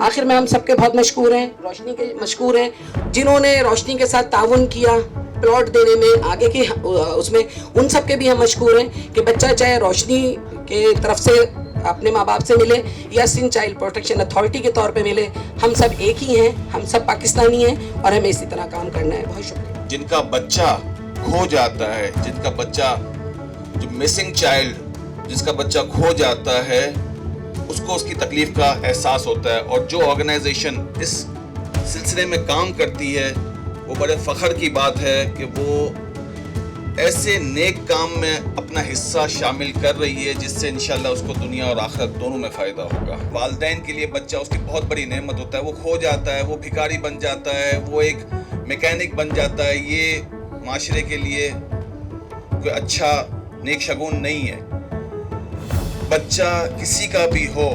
आखिर में हम सबके बहुत मशकूर हैं, रोशनी के मशकूर हैं, जिन्होंने रोशनी के साथ ताउन किया प्लॉट देने में, आगे की उसमें उन सब के भी हम मशकूर हैं कि बच्चा चाहे रोशनी के तरफ से अपने माँ बाप से मिले या सिंध चाइल्ड प्रोटेक्शन अथॉरिटी के तौर पे मिले, हम सब एक ही हैं, हम सब पाकिस्तानी हैं और हमें इसी तरह काम करना है। बहुत शुक्रिया। जिनका बच्चा खो जाता है, जिनका बच्चा जो मिसिंग चाइल्ड, जिसका बच्चा खो जाता है, उसको उसकी तकलीफ का एहसास होता है। और जो ऑर्गेनाइजेशन इस सिलसिले में काम करती है वो बड़े फ़ख्र की बात है कि वो ऐसे नेक काम में अपना हिस्सा शामिल कर रही है जिससे इंशाल्लाह उसको दुनिया और आखिरत दोनों में फ़ायदा होगा। वालिदैन के लिए बच्चा उसकी बहुत बड़ी नेमत होता है। वो खो जाता है, वो भिखारी बन जाता है, वो एक मैकेनिक बन जाता है, ये माशरे के लिए कोई अच्छा नेक शगुन नहीं है। बच्चा किसी का भी हो,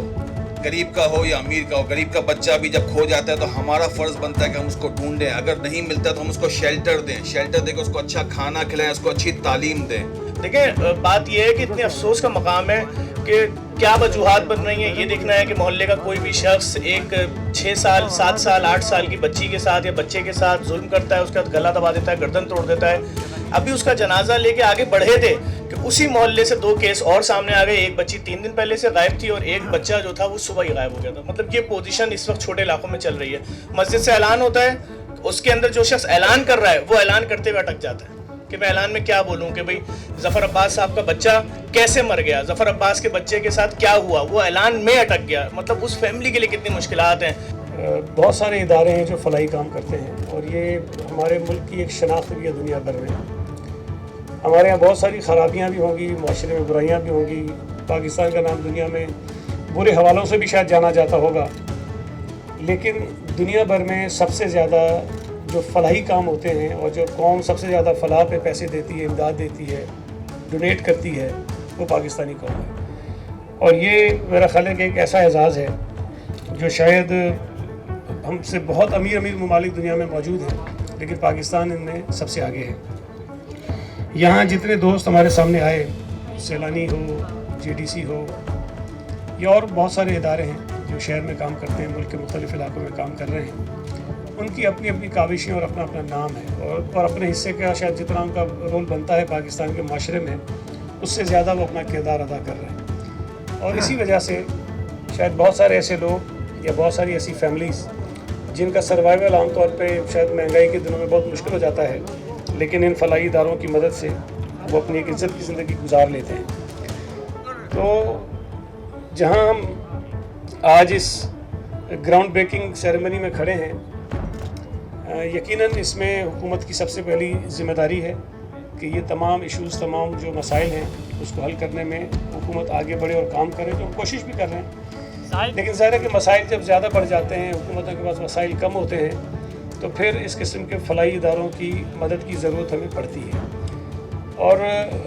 गरीब का हो या अमीर का हो, गरीब का बच्चा भी जब खो जाता है तो हमारा फ़र्ज़ बनता है कि हम उसको ढूंढें। अगर नहीं मिलता तो हम उसको शेल्टर दें, शेल्टर देकर उसको अच्छा खाना खिलाएं, उसको अच्छी तालीम दें। देखिए, बात यह है कि इतने अफसोस का मकाम है कि क्या वजूहात बन रही हैं। ये देखना है कि मोहल्ले का कोई भी शख्स एक 6 साल 7 साल 8 साल की बच्ची के साथ या बच्चे के साथ जुल्म करता है, उसका गला दबा देता है, गर्दन तोड़ देता है। अभी उसका जनाजा लेके आगे बढ़े थे कि उसी मोहल्ले से 2 केस और सामने आ गए। एक बच्ची 3 दिन पहले से गायब थी और एक बच्चा जो था वो सुबह ही गायब हो गया था। मतलब ये पोजीशन इस वक्त छोटे इलाकों में चल रही है। मस्जिद से ऐलान होता है, उसके अंदर जो शख्स ऐलान कर रहा है वो ऐलान करते हुए अटक जाता है कि मैं ऐलान में क्या बोलूं कि भाई ज़फ़र अब्बास साहब का बच्चा कैसे मर गया, ज़फ़र अब्बास के बच्चे के साथ क्या हुआ, वो ऐलान में अटक गया। मतलब उस फैमिली के लिए कितनी मुश्किलात हैं। बहुत सारे इदारे हैं जो फलाही काम करते हैं और ये हमारे मुल्क की एक शनाख्त भी है दुनिया भर में। हमारे यहाँ बहुत सारी ख़राबियाँ भी होंगी, माशरे में बुराइयाँ भी होंगी। पाकिस्तान का नाम दुनिया में बुरे हवालों से भी शायद जाना जाता होगा, लेकिन दुनिया भर में सबसे ज़्यादा जो फलाही काम होते हैं और जो कौम सबसे ज़्यादा फलाह पे पैसे देती है, इमदाद देती है, डोनेट करती है, वो पाकिस्तानी कौम है। और ये मेरा ख्याल है कि एक ऐसा एजाज़ है जो शायद हमसे बहुत अमीर अमीर ममालिक दुनिया में मौजूद हैं, लेकिन पाकिस्तान इनमें सबसे आगे है। यहाँ जितने दोस्त हमारे सामने आए, सैलानी हो, JDC हो या और बहुत सारे इदारे हैं जो शहर में काम करते हैं, मुल्क के मुख्तलिफ़ इलाकों में काम कर रहे हैं, उनकी अपनी अपनी काविशें और अपना अपना नाम है और अपने हिस्से का शायद जितना उनका रोल बनता है पाकिस्तान के माशरे में, उससे ज़्यादा वो अपना किरदार अदा कर रहे हैं। और इसी वजह से शायद बहुत सारे ऐसे लोग या बहुत सारी ऐसी फैमिलीज़ जिनका सर्वाइवल आमतौर पे शायद महंगाई के दिनों में बहुत मुश्किल हो जाता है, लेकिन इन फलाही इदारों की मदद से वो अपनी एक इज़्ज़त की ज़िंदगी गुजार लेते हैं। तो जहाँ हम आज इस ग्राउंड ब्रेकिंग सेरेमनी में खड़े हैं, यकीनन इसमें हुकूमत की सबसे पहली ज़िम्मेदारी है कि ये तमाम इश्यूज़, तमाम जो मसाइल हैं उसको हल करने में हुकूमत आगे बढ़े और काम करे, जो कोशिश भी कर रहे हैं। लेकिन ज़ाहिर है कि मसाइल जब ज़्यादा बढ़ जाते हैं, हुकूमतों के पास वसाइल कम होते हैं, तो फिर इस किस्म के फलाही इदारों की मदद की ज़रूरत हमें पड़ती है। और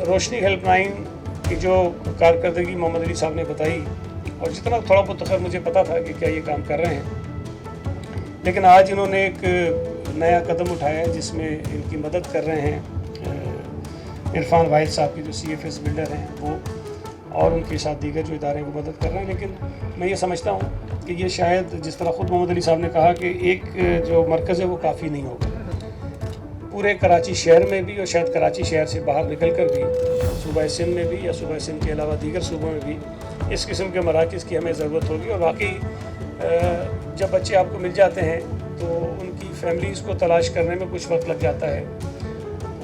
रोशनी हेल्पलाइन की जो कारकर्दगी मोहम्मद अली साहब ने बताई, और जितना थोड़ा बहुत खैर मुझे पता था कि क्या ये काम कर रहे हैं, लेकिन आज इन्होंने एक नया कदम उठाया है जिसमें इनकी मदद कर रहे हैं इरफान वाहिद साहब की जो CFS बिल्डर हैं वो, और उनके साथ दीगर जो इदारे हैं वो मदद कर रहे हैं। लेकिन मैं ये समझता हूँ कि ये शायद जिस तरह ख़ुद मोहम्मद अली साहब ने कहा कि एक जो मरकज़ है वो काफ़ी नहीं होगा। पूरे कराची शहर में भी और शायद कराची शहर से बाहर निकल कर भी सूबा सिंध में भी या सूबा सिंध के अलावा दीगर सूबों में भी इस किस्म के मराकज़ की हमें ज़रूरत होगी। और वाकई जब बच्चे आपको मिल जाते हैं तो उनकी फैमिलीज़ को तलाश करने में कुछ वक्त लग जाता है,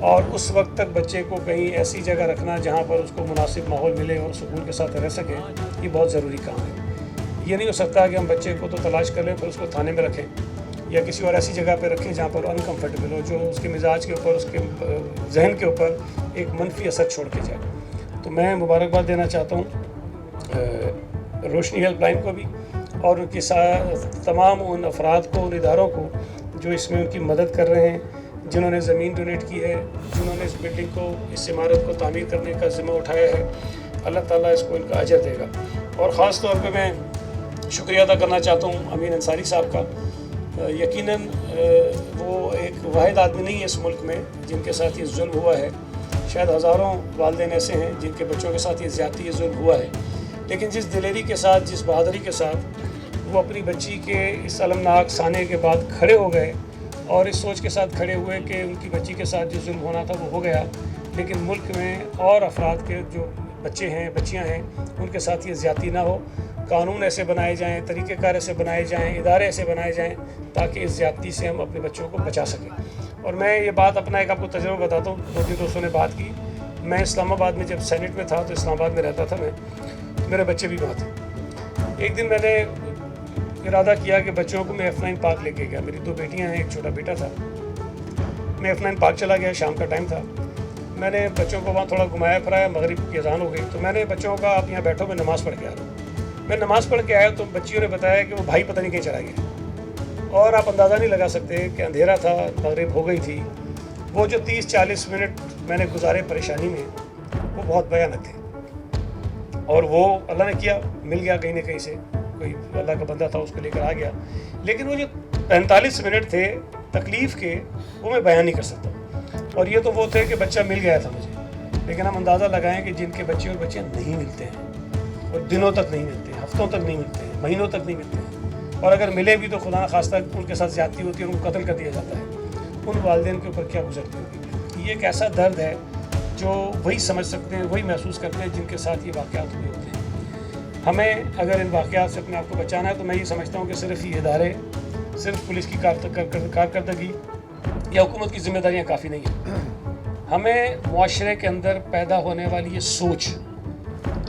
और उस वक्त तक बच्चे को कहीं ऐसी जगह रखना जहाँ पर उसको मुनासिब माहौल मिले और सुकून के साथ रह सके, ये बहुत ज़रूरी काम है। ये नहीं हो सकता कि हम बच्चे को तो तलाश कर लें फिर उसको थाने में रखें या किसी और ऐसी जगह पर रखें जहाँ पर अनकम्फर्टेबल हो, जो उसके मिजाज के ऊपर, उसके जहन के ऊपर एक मनफी असर छोड़ के जाए। तो मैं मुबारकबाद देना चाहता हूँ रोशनी हेल्पलाइन को भी और उनके तमाम उन अफराद को, उन इदारों को जो इसमें उनकी मदद कर रहे हैं, जिन्होंने ज़मीन डोनेट की है, जिन्होंने इस बिल्डिंग को, इस इमारत को तामीर करने का ज़िम्मा उठाया है। अल्लाह ताला इसको इनका अजर देगा। और ख़ास तौर पे मैं शुक्रिया अदा करना चाहता हूँ अमीन अंसारी साहब का। यकीनन वो एक वाहिद आदमी नहीं है इस मुल्क में जिनके साथ ये जुल्म हुआ है। शायद हज़ारों वालिदैन ऐसे हैं जिनके बच्चों के साथ ये ज़्यादती, ये जुल्म हुआ है, लेकिन जिस दिलेरी के साथ, जिस बहादुरी के साथ वो अपनी बच्ची के इस अलमनाक साने के बाद खड़े हो गए और इस सोच के साथ खड़े हुए कि उनकी बच्ची के साथ जो जुल्म होना था वो हो गया, लेकिन मुल्क में और अफराद के जो बच्चे हैं, बच्चियां हैं, उनके साथ ये ज़्यादती ना हो। कानून ऐसे बनाए जाएं, तरीक़ेकार ऐसे बनाए जाएं, इदारे ऐसे बनाए जाएं ताकि इस ज़्यादती से हम अपने बच्चों को बचा सकें। और मैं ये बात अपना एक आपको तजुर्बा बताता हूँ। 2-3 दोस्तों ने बात की, मैं इस्लामाबाद में जब सेनेट में था तो इस्लामाबाद में रहता था मैं, मेरे बच्चे भी वहाँ थे। एक दिन मैंने इरादा किया कि बच्चों को मैं F9 पार्क लेके गया। मेरी 2 बेटियाँ हैं, एक छोटा बेटा था। मैं F9 पार्क चला गया, शाम का टाइम था। मैंने बच्चों को वहाँ थोड़ा घुमाया फिराया, मगरिब की अज़ान हो गई तो मैंने बच्चों का आप यहाँ बैठो, मैं नमाज़ पढ़ के आ रहा हूँ। मैं नमाज़ पढ़ के आया तो बच्चियों ने बताया कि वो भाई पता नहीं कहीं चला गया, और आप अंदाज़ा नहीं लगा सकते कि अंधेरा था, मगरिब हो गई थी। वो जो 30-40 मिनट मैंने गुजारे परेशानी में, वो बहुत भयानक थे। और वो अल्लाह ने किया, मिल गया कहीं ना कहीं से, कोई अल्लाह का बंदा था, उसको लेकर आ गया। लेकिन वो जो 45 मिनट थे तकलीफ़ के, वो मैं बयान नहीं कर सकता। और ये तो वो थे कि बच्चा मिल गया था मुझे, लेकिन हम अंदाज़ा लगाएं कि जिनके बच्चे और बच्चियाँ नहीं मिलते हैं, और दिनों तक नहीं मिलते, हफ्तों तक नहीं मिलते हैं, महीनों तक नहीं मिलते हैं, और अगर मिले भी तो खुदा न खास्ता उनके साथ ज़्यादती होती है, उनको कत्ल कर दिया जाता है। उन वालिदैन के ऊपर क्या गुजरती होगी। ये एक ऐसा दर्द है जो वही समझ सकते हैं, वही महसूस करते हैं जिनके साथ ये वाक़यात हुए होते हैं। हमें अगर इन वाक़यात से अपने आप को बचाना है तो मैं ये समझता हूँ कि सिर्फ ये इदारे, सिर्फ पुलिस की कारकर्दगी या हुकूमत की जिम्मेदारियाँ काफ़ी नहीं हैं। हमें मुआशरे के अंदर पैदा होने वाली ये सोच,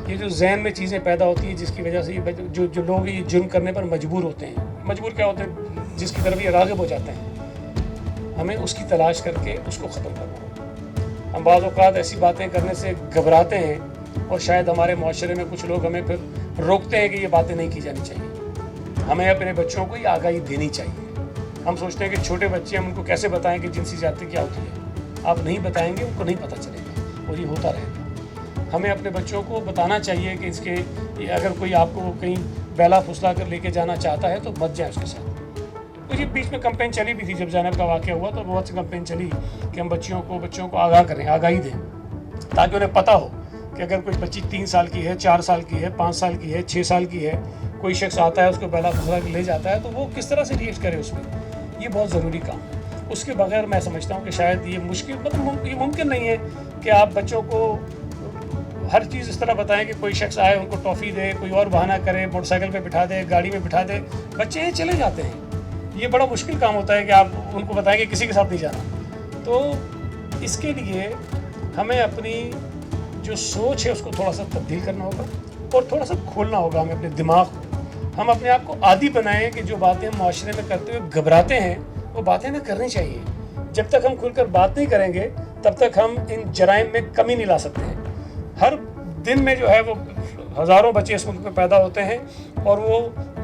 ये जो जहन में चीज़ें पैदा होती हैं जिसकी वजह से ये जो लोग ये जुर्म करने पर मजबूर होते हैं, मजबूर क्या होते हैं, जिसकी तरफ ये राग़िब हो जाते हैं, हमें उसकी तलाश करके उसको ख़त्म करना होगा। हम बाज़ औक़ात ऐसी बातें करने से घबराते हैं और शायद हमारे मुआशरे में कुछ लोग हमें फिर रोकते हैं कि ये बातें नहीं की जानी चाहिए। हमें अपने बच्चों को ये आगाही देनी चाहिए। हम सोचते हैं कि छोटे बच्चे, हम उनको कैसे बताएं कि जिनसी ज़्यादती क्या होती है। आप नहीं बताएंगे, उनको नहीं पता चलेगा और ये होता रहेगा। हमें अपने बच्चों को बताना चाहिए कि इसके, अगर कोई आपको कहीं बहला फुसला कर लेके जाना चाहता है तो मत जाए उसके साथ। तो ये बीच में कैंपेन चली भी थी, जब ज़ैनब का वाक़या हुआ तो बहुत सी कैंपेन चली कि हम बच्चों को आगाह करें, आगाही दें, ताकि उन्हें पता हो कि अगर कोई बच्ची 3 साल की है, 4 साल की है, 5 साल की है, 6 साल की है, कोई शख्स आता है उसको बहला फुसला कर ले जाता है तो वो किस तरह से रिएक्ट करे उसमें। ये बहुत ज़रूरी काम है। उसके बगैर मैं समझता हूँ कि शायद ये मुश्किल, मतलब ये मुमकिन नहीं है कि आप बच्चों को हर चीज़ इस तरह बताएं कि कोई शख्स आए, उनको टॉफ़ी दे, कोई और बहाना करे, मोटरसाइकिल पे बिठा दे, गाड़ी में बिठा दे, बच्चे चले जाते हैं। ये बड़ा मुश्किल काम होता है कि आप उनको बताएं कि किसी के साथ नहीं जाना। तो इसके लिए हमें अपनी जो सोच है उसको थोड़ा सा तब्दील करना होगा और थोड़ा सा खोलना होगा हमें अपने दिमाग को। हम अपने आप को आदी बनाएं कि जो बातें हम माशरे में करते हुए घबराते हैं वो बातें हमें करनी चाहिए। जब तक हम खुलकर बात नहीं करेंगे तब तक हम इन जराइम में कमी नहीं ला सकते हैं। हर दिन में जो है वो हज़ारों बच्चे इस मुल्क में पैदा होते हैं और वो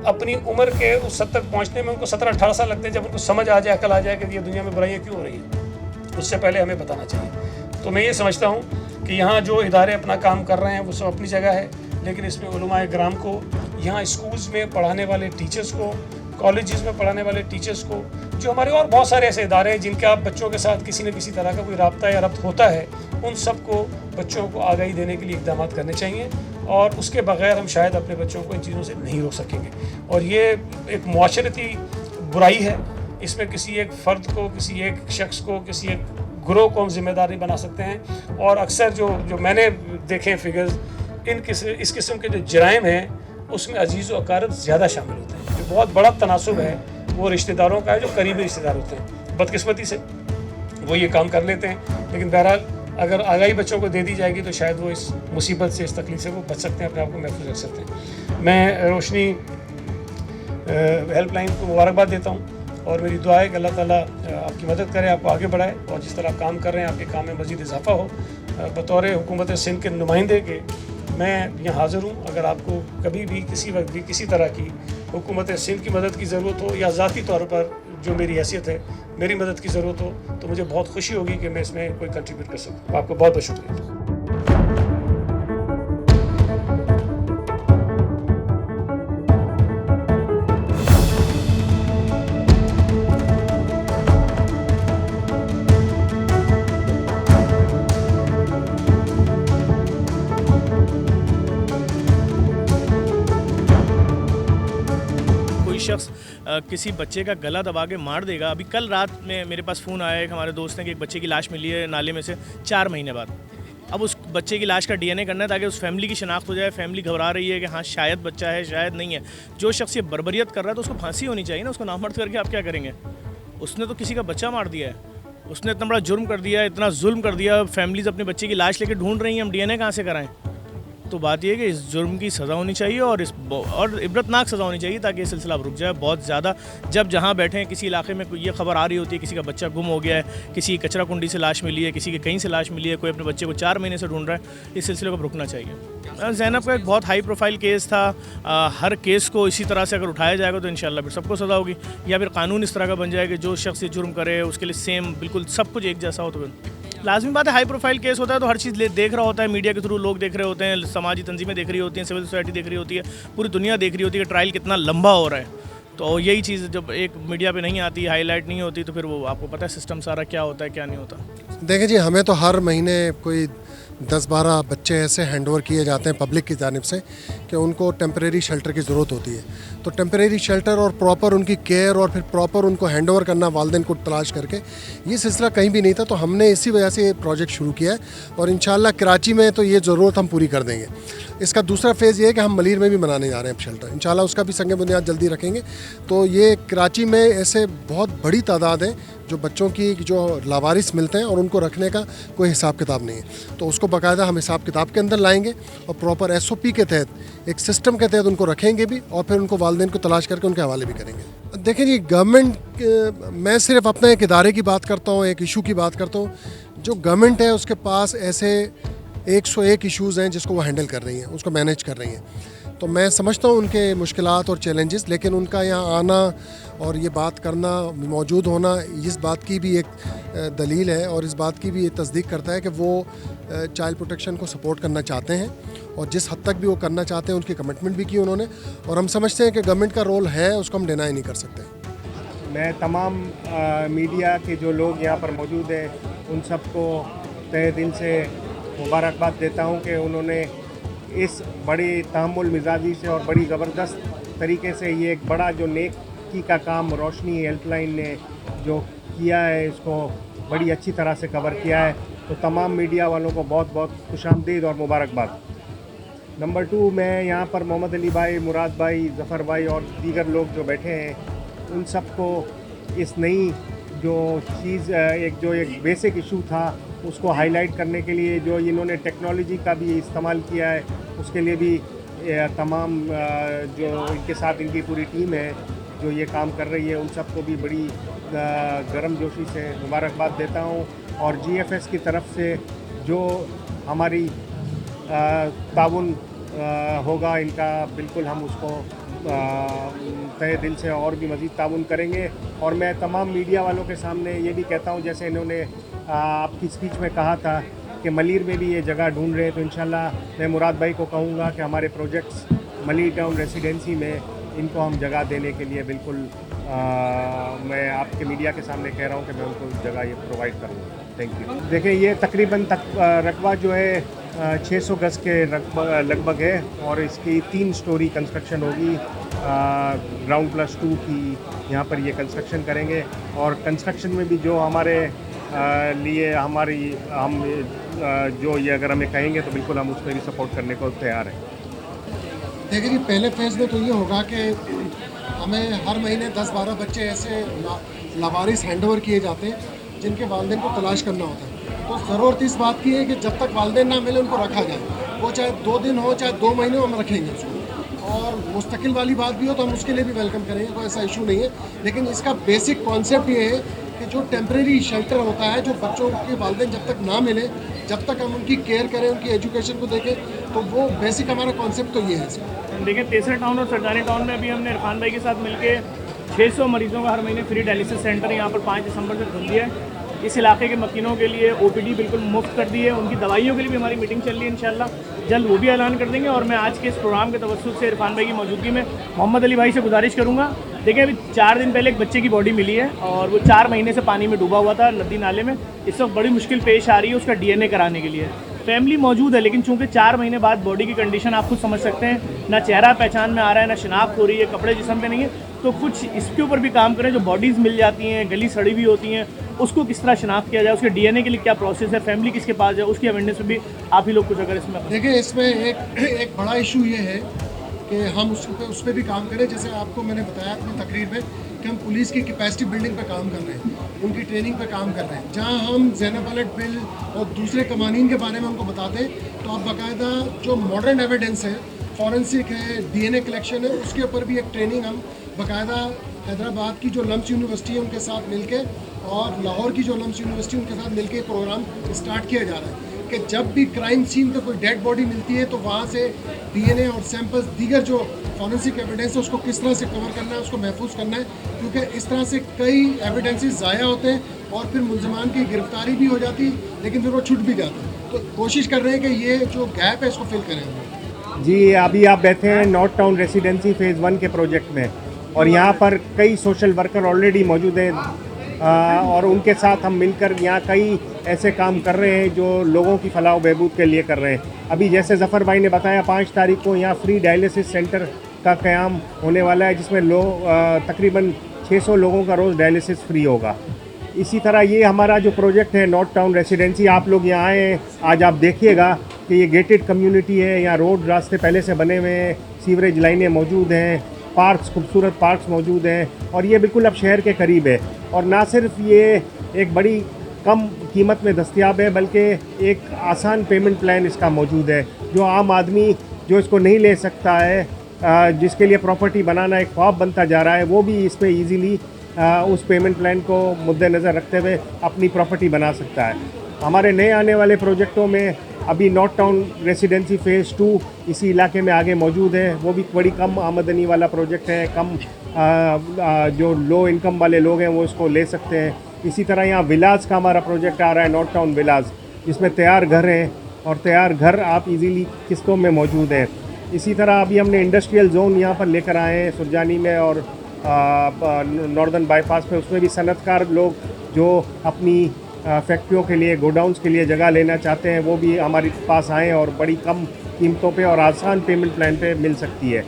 अपनी उम्र के उस हद तक पहुँचने में उनको 17-18 साल लगते हैं, जब उनको समझ आ जाए, अकल आ जाए कि ये दुनिया में बुराइयाँ क्यों हो रही हैं। उससे पहले हमें बताना चाहिए। तो मैं ये समझता हूँ कि यहाँ जो इदारे अपना काम कर रहे हैं वो सब अपनी जगह है, लेकिन इसमें उलमाए कराम को, यहाँ स्कूल्स में पढ़ाने वाले टीचर्स को, कॉलेजेस में पढ़ाने वाले टीचर्स को, जो हमारे और बहुत सारे ऐसे इदारे हैं जिनके आप बच्चों के साथ किसी न किसी तरह का कोई राब्ता या रब्त होता है, उन सबको बच्चों को आगाही देने के लिए इक़दाम करने चाहिए। और उसके बगैर हम शायद अपने बच्चों को इन चीज़ों से नहीं रोक सकेंगे। और ये एक मुआशरती बुराई है, इसमें किसी एक फ़र्द को, किसी एक शख्स को, किसी एक ग्रोह को हम ज़िम्मेदार नहीं बना सकते हैं। और अक्सर जो मैंने देखे फिगर्स, इस किस्म के जो जराइम हैं उसमें अजीज़ व अकारब ज़्यादा शामिल होते हैं। जो बहुत बड़ा तनासुब है वो रिश्तेदारों का है, जो करीबी रिश्तेदार होते हैं। बदकिस्मती से वो ये काम कर लेते हैं, लेकिन बहरहाल अगर आगाही बच्चों को दे दी जाएगी तो शायद वो इस मुसीबत से, इस तकलीफ से वो बच सकते हैं, अपने आप को महफूज रख सकते हैं। मैं रोशनी हेल्पलाइन को मुबारकबाद देता हूँ और मेरी दुआ है कि अल्लाह ताला आपकी मदद करे, आपको आगे बढ़ाए और जिस तरह आप काम कर रहे हैं आपके काम में मज़ीद इजाफा हो। बतौर हुकूमत सिंध के नुमाइंदे के मैं यहाँ हाज़िर हूँ। अगर आपको कभी भी किसी वक्त भी किसी तरह की हुकूमत सिंध की मदद की ज़रूरत हो या ज़ाती तौर पर जो मेरी हैसियत है मेरी मदद की ज़रूरत हो तो मुझे बहुत खुशी होगी कि मैं इसमें कोई कंट्रीब्यूट कर सकूँ। आपको बहुत बहुत शुक्रिया। शख्स किसी बच्चे का गला दबा के मार देगा। अभी कल रात में मेरे पास फ़ोन आया एक हमारे दोस्त ने कि एक बच्चे की लाश मिली है नाले में से 4 महीने बाद। अब उस बच्चे की लाश का DNA करना है ताकि उस फैमिली की शिनाख्त हो जाए। फैमिली घबरा रही है कि हाँ शायद बच्चा है शायद नहीं है। जो शख्स ये बर्बरियत कर रहा है तो उसको फांसी होनी चाहिए ना, उसको नामर्द करके आप क्या करेंगे? उसने तो किसी का बच्चा मार दिया है, उसने इतना बड़ा जुर्म कर दिया, इतना जुल्म कर दिया। फैमिलीज अपने बच्चे की लाश लेके ढूंढ रही हैं, हम DNA कहाँ से कराएं? तो बात यह है कि इस जुर्म की सज़ा होनी चाहिए और इबरतनाक सज़ा होनी चाहिए ताकि ये सिलसिला अब रुक जाए। बहुत ज़्यादा जब जहाँ बैठे हैं किसी इलाके में ये खबर आ रही होती है किसी का बच्चा गुम हो गया है, किसी की कचरा कुंडी से लाश मिली है, किसी के कहीं से लाश मिली है, कोई अपने बच्चे को 4 महीने से ढूंढ रहा है, इस सिलसिले को अब रुकना चाहिए। ज़ैनब का एक बहुत हाई प्रोफाइल केस था। हर केस को इसी तरह से अगर उठाया जाएगा तो इंशाल्लाह फिर सबको सज़ा होगी, या फिर कानून इस तरह का बन जाएगा जो शख्स ये जुर्म करे उसके लिए सेम बिल्कुल सब कुछ एक जैसा हो। तो लाजमी बात है, हाई प्रोफाइल केस होता है तो हर चीज़ देख रहा होता है, मीडिया के थ्रू लोग देख रहे होते हैं, समाजी तंजीमें देख रही होती हैं, सिविल सोसाइटी देख रही होती है, पूरी दुनिया देख रही होती है कि ट्रायल कितना लंबा हो रहा है। तो यही चीज़ जब एक मीडिया पे नहीं आती, हाईलाइट नहीं होती, तो फिर वो आपको पता है सिस्टम सारा क्या होता है क्या नहीं होता। देखिए जी, हमें तो हर महीने कोई 10-12 बच्चे ऐसे हैंडओवर किए जाते हैं पब्लिक की जानिब से कि उनको टेम्परेरी शेल्टर की ज़रूरत होती है। तो टेम्परेरी शेल्टर और प्रॉपर उनकी केयर और फिर प्रॉपर उनको हैंडओवर करना वालिदैन को तलाश करके, ये सिलसिला कहीं भी नहीं था। तो हमने इसी वजह से ये प्रोजेक्ट शुरू किया है और इंशाल्लाह कराची में तो ये ज़रूरत हम पूरी कर देंगे। इसका दूसरा फेज़ ये है कि हम मलीर में भी बनाने जा रहे हैं अब शेल्टर, इंशाल्लाह उसका भी संग बुनियाद जल्दी रखेंगे। तो ये कराची में ऐसे बहुत बड़ी तादाद है जो बच्चों की जो लावारिस मिलते हैं और उनको रखने का कोई हिसाब किताब नहीं है। तो उसको बाकायदा हम हिसाब किताब के अंदर लाएंगे और प्रॉपर SOP के तहत एक सिस्टम के तहत उनको रखेंगे भी और फिर उनको वालिदैन को तलाश करके उनके हवाले भी करेंगे। देखिए जी, गवर्नमेंट, मैं सिर्फ अपने एक इदारे की बात करता हूँ, एक इशू की बात करता हूँ। जो गवर्नमेंट है उसके पास ऐसे 101 इशूज़ हैं जिसको वो हैंडल कर रही हैं, उसको मैनेज कर रही हैं। तो मैं समझता हूँ उनके मुश्किलात और चैलेंजेस, लेकिन उनका यहाँ आना और ये बात करना, मौजूद होना, इस बात की भी एक दलील है और इस बात की भी ये तस्दीक करता है कि वो चाइल्ड प्रोटेक्शन को सपोर्ट करना चाहते हैं और जिस हद तक भी वो करना चाहते हैं उनकी कमिटमेंट भी की उन्होंने। और हम समझते हैं कि गवर्नमेंट का रोल है, उसको हम डिनाई नहीं कर सकते। मैं तमाम मीडिया के जो लोग यहाँ पर मौजूद हैं उन सबको तहे दिल से मुबारकबाद देता हूँ कि उन्होंने इस बड़ी तहम्मुल मिजाजी से और बड़ी ज़बरदस्त तरीके से ये एक बड़ा जो नेकी का काम रोशनी हेल्पलाइन ने जो किया है, इसको बड़ी अच्छी तरह से कवर किया है। तो तमाम मीडिया वालों को बहुत बहुत खुशामदीद और मुबारकबाद। नंबर 2, मैं यहाँ पर मोहम्मद अली भाई, मुराद भाई, ज़फ़र भाई और दीगर लोग जो बैठे हैं उन सबको इस नई जो चीज़ एक बेसिक इशू था उसको हाईलाइट करने के लिए जो इन्होंने टेक्नोलॉजी का भी इस्तेमाल किया है उसके लिए भी तमाम जो इनके साथ इनकी पूरी टीम है जो ये काम कर रही है उन सबको भी बड़ी गर्मजोशी से मुबारकबाद देता हूँ। और GFS की तरफ से जो हमारी ताउन होगा इनका, बिल्कुल हम उसको तहे दिल से और भी मज़ीद ताउन करेंगे। और मैं तमाम मीडिया वालों के सामने ये भी कहता हूँ, जैसे इन्होंने आपकी स्पीच में कहा था कि मलीर में भी ये जगह ढूंढ रहे हैं, तो इंशाल्लाह मैं मुराद भाई को कहूँगा कि हमारे प्रोजेक्ट्स मलीर टाउन रेसिडेंसी में इनको हम जगह देने के लिए बिल्कुल मैं आपके मीडिया के सामने कह रहा हूँ कि मैं उनको जगह ये प्रोवाइड करूँगा। Thank you. देखिए, ये तकरीबन रकबा जो है 600 गज़ के लगभग है और इसकी 3 स्टोरी कंस्ट्रक्शन होगी। ग्राउंड +2 की यहाँ पर ये कंस्ट्रक्शन करेंगे और कंस्ट्रक्शन में भी जो हमारे लिए हम जो ये अगर हमें कहेंगे तो बिल्कुल हम उसमें भी सपोर्ट करने को तैयार हैं। देखिए जी, पहले फेज़ में तो ये होगा कि हमें हर महीने 10-12 बच्चे ऐसे लावारिस हैंडओवर किए जाते हैं जिनके वालिदैन को तलाश करना होता है। तो ज़रूरत इस बात की है कि जब तक वालिदैन ना मिले उनको रखा जाए, वो चाहे 2 दिन हो चाहे 2 महीने हो, हम रखेंगे उसको। और मुस्तकिल वाली बात भी हो तो हम उसके लिए भी वेलकम करेंगे, कोई ऐसा इशू नहीं है। लेकिन इसका बेसिक कॉन्सेप्ट ये है कि जो टेम्परेरी शेल्टर होता है, जो बच्चों के वालिदैन जब तक ना मिले, जब तक हम उनकी केयर करें, उनकी एजुकेशन को देखें, तो वो बेसिक हमारा कॉन्सेप्ट तो ये है। देखिए, तेसरा टाउन और सरदारी टाउन में अभी हमने इरफान भाई के साथ मिलके 600 मरीज़ों का हर महीने फ्री डायलिसिस सेंटर यहाँ पर 5 दिसंबर से खुल दिया है। इस इलाके के मकीनों के लिए OPD बिल्कुल मुफ्त कर दी है। उनकी दवाइयों के लिए भी हमारी मीटिंग चल रही है, इंशाल्लाह जल्द वो भी ऐलान कर देंगे। और मैं आज के इस प्रोग्राम के तवस्सुत से इरफान भाई की मौजूदगी में मोहम्मद अली भाई से गुजारिश करूँगा। देखिए, अभी 4 दिन पहले एक बच्चे की बॉडी मिली है और वो 4 महीने से पानी में डूबा हुआ था नदी नाले में। इस वक्त बड़ी मुश्किल पेश आ रही है उसका DNA कराने के लिए। फैमिली मौजूद है, लेकिन चूंकि 4 महीने बाद बॉडी की कंडीशन आप खुद समझ सकते हैं, ना चेहरा पहचान में आ रहा है, ना शिनाख्त हो रही है, कपड़े जिस्म पे नहीं है, तो कुछ इसके ऊपर भी काम करें, जो बॉडीज़ मिल जाती हैं, गली सड़ी हुई होती हैं, उसको किस तरह शनाख्त किया जाए, उसके डीएनए के लिए क्या प्रोसेस है, फैमिली किसके पास है, उसकी अवेयरनेस में भी आप ही लोग कुछ अगर इसमें देखिए, इसमें एक बड़ा इशू ये है कि हम उस पर भी काम करें। जैसे आपको मैंने बताया अपनी तकरीर में कि हम पुलिस की कैपेसिटी बिल्डिंग पर काम कर रहे हैं, उनकी ट्रेनिंग पर काम कर रहे हैं। जहाँ हम ज़ैनब अलर्ट बिल और दूसरे कवानीन के बारे में उनको बताते तो अब बाकायदा जो मॉडर्न एविडेंस है, फॉरेंसिक है, डीएनए कलेक्शन है, उसके ऊपर भी एक ट्रेनिंग हम बाकायदा हैदराबाद की जो लम्स यूनिवर्सिटी है उनके साथ मिलके और लाहौर की जो लम्स यूनिवर्सिटी उनके साथ मिलके प्रोग्राम स्टार्ट किया जा रहा है कि जब भी क्राइम सीन पे कोई डेड बॉडी मिलती है तो वहाँ से डीएनए और सैंपल्स दीगर जो फॉरेंसिक एविडेंस है उसको किस तरह से कवर करना है, उसको महफूज करना है, क्योंकि इस तरह से कई एविडेंसेस ज़ाया होते हैं और फिर मुलजमान की गिरफ्तारी भी हो जाती है लेकिन फिर वो छूट भी जाता है। तो कोशिश कर रहे हैं कि ये जो गैप है इसको फिल करें। जी, अभी आप बैठे हैं नॉर्थ टाउन रेसिडेंसी फ़ेज़ 1 के प्रोजेक्ट में और यहाँ पर कई सोशल वर्कर ऑलरेडी मौजूद हैं और उनके साथ हम मिलकर यहाँ कई ऐसे काम कर रहे हैं जो लोगों की फलाह व बहबूद के लिए कर रहे हैं। अभी जैसे ज़फ़र भाई ने बताया 5 तारीख को यहाँ फ्री डायलिसिस सेंटर का क़याम होने वाला है, जिसमें तकरीबन 600 लोगों का रोज़ डायलिसिस फ्री होगा। इसी तरह ये हमारा जो प्रोजेक्ट है नॉर्थ टाउन रेसिडेंसी, आप लोग यहाँ आए हैं, आज आप देखिएगा कि ये गेटेड कम्युनिटी है, यहाँ रोड रास्ते पहले से बने हुए हैं, सीवरेज लाइनें मौजूद हैं, पार्क्स, खूबसूरत पार्क्स मौजूद हैं और ये बिल्कुल अब शहर के करीब है। और ना सिर्फ ये एक बड़ी कम कीमत में दस्तयाब है बल्कि एक आसान पेमेंट प्लान इसका मौजूद है, जो आम आदमी जो इसको नहीं ले सकता है, जिसके लिए प्रॉपर्टी बनाना एक ख्वाब बनता जा रहा है, वो भी इस पर ईज़िली उस पेमेंट प्लान को मुद्देनज़र रखते हुए अपनी प्रॉपर्टी बना सकता है। हमारे नए आने वाले प्रोजेक्टों में अभी नॉर्थ टाउन रेसिडेंसी फ़ेज़ 2 इसी इलाके में आगे मौजूद है, वो भी बड़ी कम आमदनी वाला प्रोजेक्ट है, कम जो लो इनकम वाले लोग हैं वो इसको ले सकते हैं। इसी तरह यहाँ विलास का हमारा प्रोजेक्ट आ रहा है, नॉर्थ टाउन विलास, जिसमें तैयार घर हैं और तैयार घर आप इजीली किस्तों में मौजूद हैं। इसी तरह अभी हमने इंडस्ट्रियल जोन यहाँ पर लेकर आए हैं सुरजानी में और नॉर्दर्न बाईपास पे, उसमें भी सनतकार लोग जो अपनी फैक्ट्रियों के लिए, गोडाउन्स के लिए जगह लेना चाहते हैं वो भी हमारे पास आएँ और बड़ी कम कीमतों पे और आसान पेमेंट प्लान पे मिल सकती है।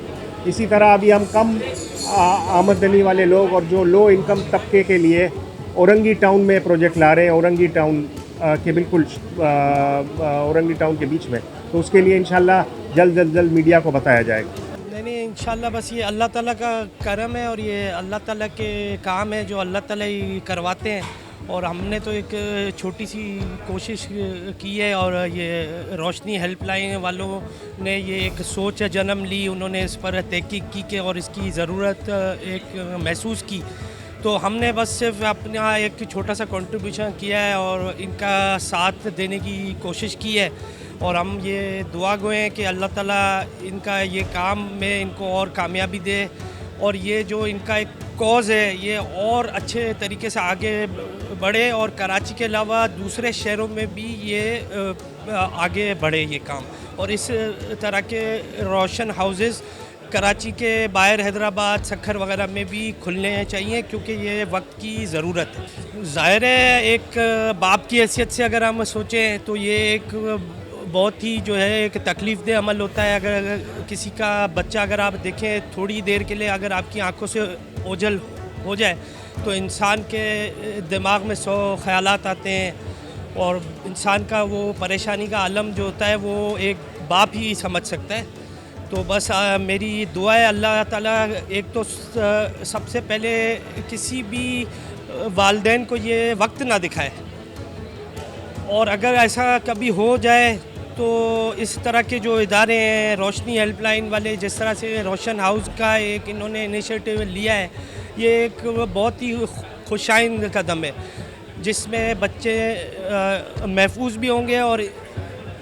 इसी तरह अभी हम कम आमदनी वाले लोग और जो लो इनकम तबके के लिए औरंगी टाउन में प्रोजेक्ट ला रहे हैं, औरंगी टाउन के बिल्कुल औरंगी टाउन के बीच में, तो उसके लिए इंशाल्लाह जल्द मीडिया को बताया जाएगा। नहीं इंशाल्लाह, बस ये अल्लाह ताला का करम है और ये अल्लाह ताला के काम है जो अल्लाह ताला ही करवाते हैं। और हमने तो एक छोटी सी कोशिश की है और ये रोशनी हेल्पलाइन वालों ने ये एक सोच जन्म ली, उन्होंने इस पर तहकीक की कि और इसकी ज़रूरत एक महसूस की, तो हमने बस सिर्फ अपना एक छोटा सा कंट्रीब्यूशन किया है और इनका साथ देने की कोशिश की है। और हम ये दुआ गो हैं कि अल्लाह ताला इनका ये काम में इनको और कामयाबी दे और ये जो इनका एक कॉज़ है ये और अच्छे तरीके से आगे बढ़े और कराची के अलावा दूसरे शहरों में भी ये आगे बढ़े ये काम। और इस तरह के रोशन हाउसेस कराची के बाहर हैदराबाद, सखर वगैरह में भी खुलने चाहिए क्योंकि ये वक्त की ज़रूरत है। ज़ाहिर है एक बाप की हैसियत से अगर हम सोचें तो ये एक बहुत ही जो है एक तकलीफ़ दे अमल होता है। अगर किसी का बच्चा अगर आप देखें थोड़ी देर के लिए अगर आपकी आंखों से ओझल हो जाए तो इंसान के दिमाग में 100 ख़यालात आते हैं और इंसान का वो परेशानी का आलम जो होता है वो एक बाप ही समझ सकता है। तो बस मेरी दुआ है अल्लाह ताला एक तो सबसे पहले किसी भी वालिदैन को ये वक्त ना दिखाए और अगर ऐसा कभी हो जाए तो इस तरह के जो इदारे हैं रोशनी हेल्पलाइन वाले, जिस तरह से रोशन हाउस का एक इन्होंने इनिशिएटिव लिया है, ये एक बहुत ही खुशाइन कदम है जिसमें बच्चे महफूज भी होंगे और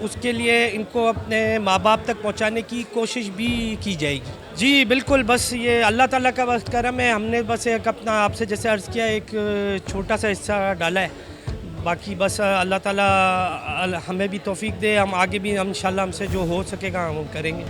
उसके लिए इनको अपने माँ बाप तक पहुँचाने की कोशिश भी की जाएगी। जी बिल्कुल, बस ये अल्लाह ताला का बस करम है। हमने बस एक अपना आपसे जैसे अर्ज़ किया एक छोटा सा हिस्सा डाला है, बाकी बस अल्लाह ताला हमें भी तौफीक दे, हम आगे भी इंशाल्लाह हमसे जो हो सकेगा हम करेंगे।